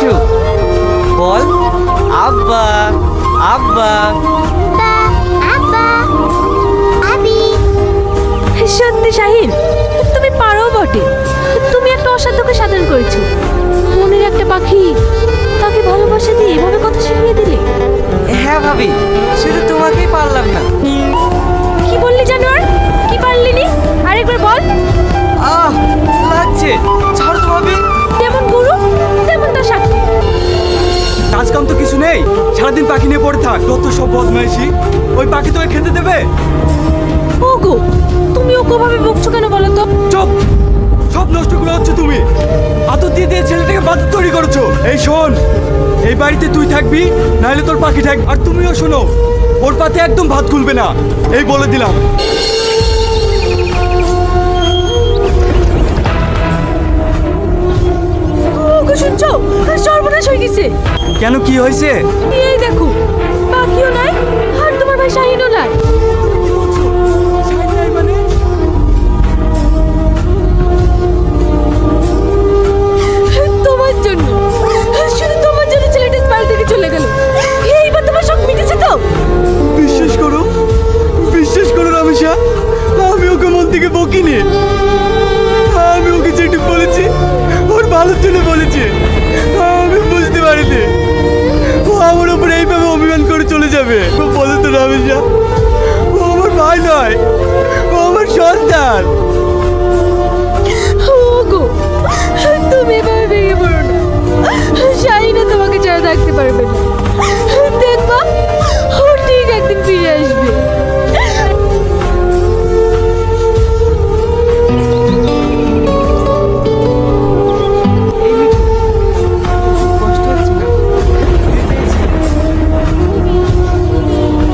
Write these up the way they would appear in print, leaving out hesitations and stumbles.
মিঠু বল আব্বা আব্বা। সত্যি শাহিন, তুমি পারো বটে। তুমি একটা অসাধ্যকে সাধন করেছো। মনের একটা পাখি, তাকে ভালোবাসা দিয়ে এভাবে কথা শিখিয়ে দিলে। হ্যাঁ ভাবি, শুধু তোমাকেই পারলাম না। কি বললি জানোয়ার? কি পারলি নি? আরেকবার বল। আহ লাগছে, ছাড়ো তো ভাবি। যেমন গুরু তেমন তার সাক্ষী। কাজ কাম তো কিছু নেই, সারাদিন পাখি নিয়ে পড়ে থাক। যত সব বদমাইশি, ওই পাখি তোকে খেতে দেবে? ওগো, তুমি ওকে ভাবে বকছো কেন বলো তো? চুপ, সব নষ্ট করে হচ্ছে তুমি। আদর দিয়ে দিয়ে ছেলেটাকে বাদর তৈরি করেছো। এই শোন, এই বাড়িতে তুই থাকবি, নাহলে তোর পাখি থাকবে। আর তুমিও শোনো, ওর পাতে একদম ভাত খুলবে না, এই বলে দিলাম। ওগো শুনছো? সর্বনাশ হয়ে গেছে। কেন, কি হয়েছে? এই দেখো, পাখিও নাই আর তোমার ভাই শাহিনও নাই। তোমার জন্য, শুধু তোমার জন্য ছেলেটা বাড়ি থেকে চলে গেল। এইবার তোমার শখ মিটেছে তো? বিশ্বাস করো, বিশ্বাস করো রামেশা, আমি ওকে মন থেকে বকিনি। আমি ওকে যেটুকু বলেছি ওর ভালোর জন্য বলেছি। আমি বুঝতে পারিনি ও আমার উপরে এইভাবে অভিমান করে চলে যাবে। ও বলে তো রামেশা, ও আমার ভাই নয়, ও আমার সন্তান। ওগো, তুমি এভাবে ভেঙে পড়ো না। শাহিনা তোমাকে ছাড়া থাকতে পারবে না। দেখবা, ও ঠিক একদিন ফিরে আসবে। কষ্ট হচ্ছে না?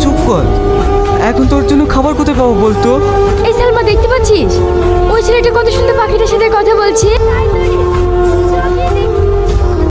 চুপ কর, এখন তোর জন্য খাবার কোথায় পাবো বলতো? এই সালমা, দেখতে পাচ্ছিস ওই ছেলেটা কত সুন্দর পাখিটার সাথে কথা বলছে?